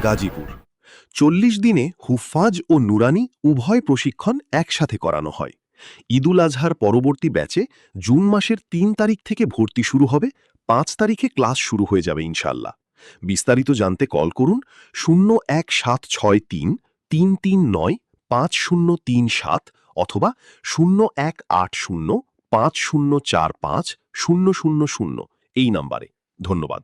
গাজীপুর। 40 দিনে হুফাজ ও নুরানি উভয় প্রশিক্ষণ একসাথে করানো হয়। ঈদুল আজহার পরবর্তী ব্যাচে জুন মাসের ৩ তারিখ থেকে ভর্তি শুরু হবে, ৫ তারিখে ক্লাস শুরু হয়ে যাবে ইনশাল্লাহ। বিস্তারিত জানতে কল করুন 01763 339 5037 অথবা 0180 5045 000 এই নাম্বারে। ধন্যবাদ।